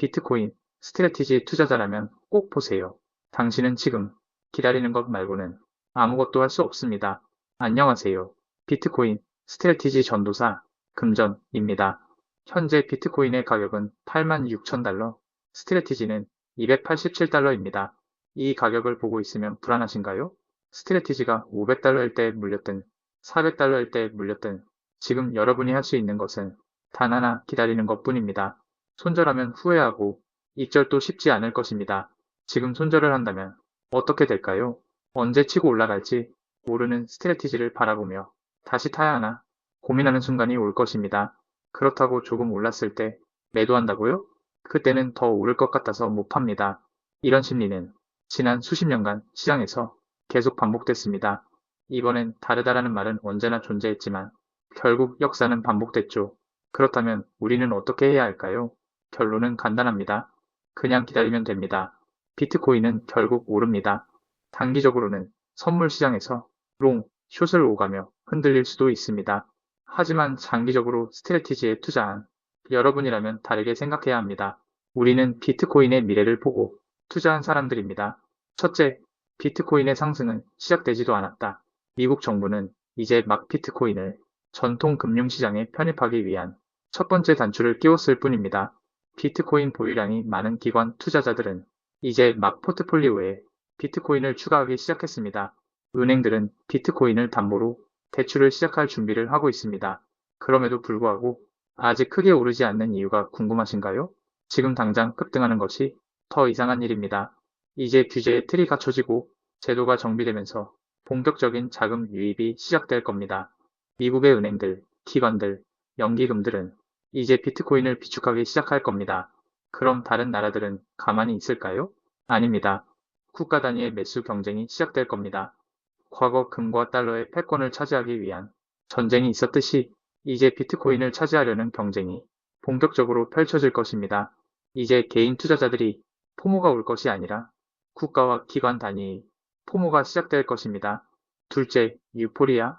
비트코인, 스트래티지 투자자라면 꼭 보세요. 당신은 지금 기다리는 것 말고는 아무것도 할 수 없습니다. 안녕하세요. 비트코인, 스트래티지 전도사, 금전입니다. 현재 비트코인의 가격은 86,000달러, 스트래티지는 287달러입니다. 이 가격을 보고 있으면 불안하신가요? 스트래티지가 500달러일 때 물렸든 400달러일 때 물렸든 지금 여러분이 할 수 있는 것은 단 하나 기다리는 것뿐입니다. 손절하면 후회하고 익절도 쉽지 않을 것입니다. 지금 손절을 한다면 어떻게 될까요? 언제 치고 올라갈지 모르는 스트래티지를 바라보며 다시 타야 하나 고민하는 순간이 올 것입니다. 그렇다고 조금 올랐을 때 매도한다고요? 그때는 더 오를 것 같아서 못 팝니다. 이런 심리는 지난 수십 년간 시장에서 계속 반복됐습니다. 이번엔 다르다라는 말은 언제나 존재했지만 결국 역사는 반복됐죠. 그렇다면 우리는 어떻게 해야 할까요? 결론은 간단합니다. 그냥 기다리면 됩니다. 비트코인은 결국 오릅니다. 단기적으로는 선물 시장에서 롱, 숏을 오가며 흔들릴 수도 있습니다. 하지만 장기적으로 스트래티지에 투자한 여러분이라면 다르게 생각해야 합니다. 우리는 비트코인의 미래를 보고 투자한 사람들입니다. 첫째, 비트코인의 상승은 시작되지도 않았다. 미국 정부는 이제 막 비트코인을 전통 금융시장에 편입하기 위한 첫 번째 단추를 끼웠을 뿐입니다. 비트코인 보유량이 많은 기관 투자자들은 이제 막 포트폴리오에 비트코인을 추가하기 시작했습니다. 은행들은 비트코인을 담보로 대출을 시작할 준비를 하고 있습니다. 그럼에도 불구하고 아직 크게 오르지 않는 이유가 궁금하신가요? 지금 당장 급등하는 것이 더 이상한 일입니다. 이제 규제의 틀이 갖춰지고 제도가 정비되면서 본격적인 자금 유입이 시작될 겁니다. 미국의 은행들, 기관들, 연기금들은 이제 비트코인을 비축하기 시작할 겁니다. 그럼 다른 나라들은 가만히 있을까요? 아닙니다. 국가 단위의 매수 경쟁이 시작될 겁니다. 과거 금과 달러의 패권을 차지하기 위한 전쟁이 있었듯이 이제 비트코인을 차지하려는 경쟁이 본격적으로 펼쳐질 것입니다. 이제 개인 투자자들이 포모가 올 것이 아니라 국가와 기관 단위의 포모가 시작될 것입니다. 둘째, 유포리아.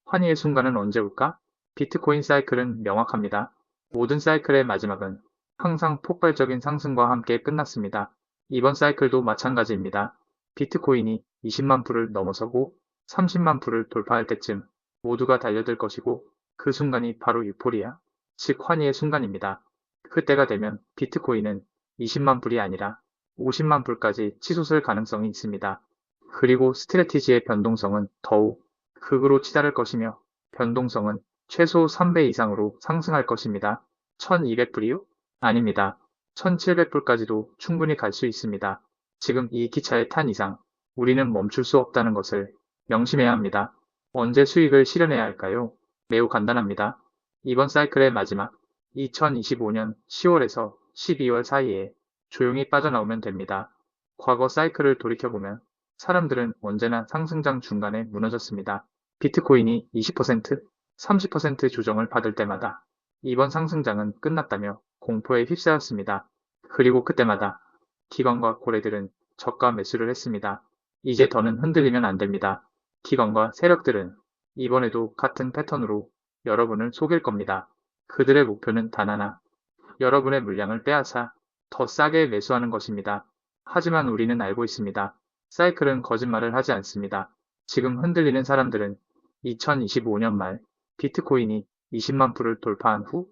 환희의 순간은 언제 올까? 비트코인 사이클은 명확합니다. 모든 사이클의 마지막은 항상 폭발적인 상승과 함께 끝났습니다. 이번 사이클도 마찬가지입니다. 비트코인이 20만 불을 넘어서고 30만 불을 돌파할 때쯤 모두가 달려들 것이고 그 순간이 바로 유포리아, 즉 환희의 순간입니다. 그때가 되면 비트코인은 20만 불이 아니라 50만 불까지 치솟을 가능성이 있습니다. 그리고 스트래티지의 변동성은 더욱 극으로 치달을 것이며 변동성은 최소 3배 이상으로 상승할 것입니다. 1200불이요? 아닙니다. 1700불까지도 충분히 갈 수 있습니다. 지금 이 기차에 탄 이상 우리는 멈출 수 없다는 것을 명심해야 합니다. 언제 수익을 실현해야 할까요? 매우 간단합니다. 이번 사이클의 마지막 2025년 10월에서 12월 사이에 조용히 빠져나오면 됩니다. 과거 사이클을 돌이켜보면 사람들은 언제나 상승장 중간에 무너졌습니다. 비트코인이 20%, 30% 조정을 받을 때마다 이번 상승장은 끝났다며 공포에 휩싸였습니다. 그리고 그때마다 기관과 고래들은 저가 매수를 했습니다. 이제 더는 흔들리면 안 됩니다. 기관과 세력들은 이번에도 같은 패턴으로 여러분을 속일 겁니다. 그들의 목표는 단 하나, 여러분의 물량을 빼앗아 더 싸게 매수하는 것입니다. 하지만 우리는 알고 있습니다. 사이클은 거짓말을 하지 않습니다. 지금 흔들리는 사람들은 2025년 말 비트코인이 20만 불을 돌파한 후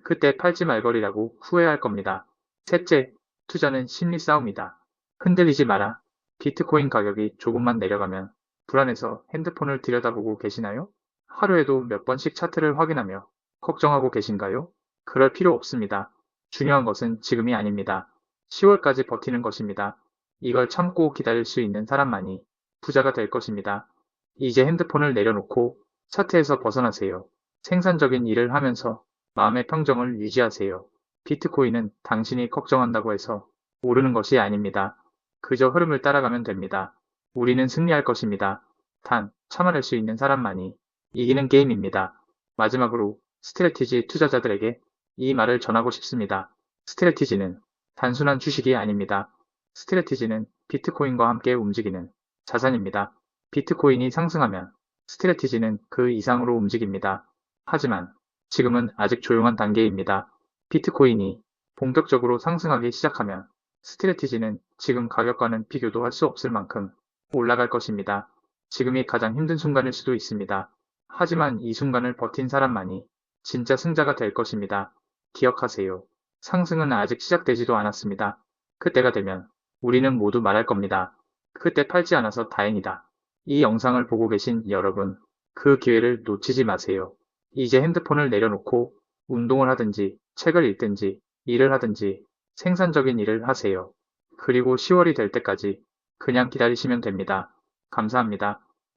그때 팔지 말거리라고 후회할 겁니다. 셋째, 투자는 심리 싸움이다. 흔들리지 마라. 비트코인 가격이 조금만 내려가면 불안해서 핸드폰을 들여다보고 계시나요? 하루에도 몇 번씩 차트를 확인하며 걱정하고 계신가요? 그럴 필요 없습니다. 중요한 것은 지금이 아닙니다. 10월까지 버티는 것입니다. 이걸 참고 기다릴 수 있는 사람만이 부자가 될 것입니다. 이제 핸드폰을 내려놓고 차트에서 벗어나세요. 생산적인 일을 하면서 마음의 평정을 유지하세요. 비트코인은 당신이 걱정한다고 해서 오르는 것이 아닙니다. 그저 흐름을 따라가면 됩니다. 우리는 승리할 것입니다. 단, 참아낼 수 있는 사람만이 이기는 게임입니다. 마지막으로 스트래티지 투자자들에게 이 말을 전하고 싶습니다. 스트래티지는 단순한 주식이 아닙니다. 스트래티지는 비트코인과 함께 움직이는 자산입니다. 비트코인이 상승하면 스트래티지는 그 이상으로 움직입니다. 하지만 지금은 아직 조용한 단계입니다. 비트코인이 본격적으로 상승하기 시작하면 스트레티지는 지금 가격과는 비교도 할 수 없을 만큼 올라갈 것입니다. 지금이 가장 힘든 순간일 수도 있습니다. 하지만 이 순간을 버틴 사람만이 진짜 승자가 될 것입니다. 기억하세요. 상승은 아직 시작되지도 않았습니다. 그때가 되면 우리는 모두 말할 겁니다. 그때 팔지 않아서 다행이다. 이 영상을 보고 계신 여러분, 그 기회를 놓치지 마세요. 이제 핸드폰을 내려놓고 운동을 하든지 책을 읽든지 일을 하든지 생산적인 일을 하세요. 그리고 10월이 될 때까지 그냥 기다리시면 됩니다. 감사합니다.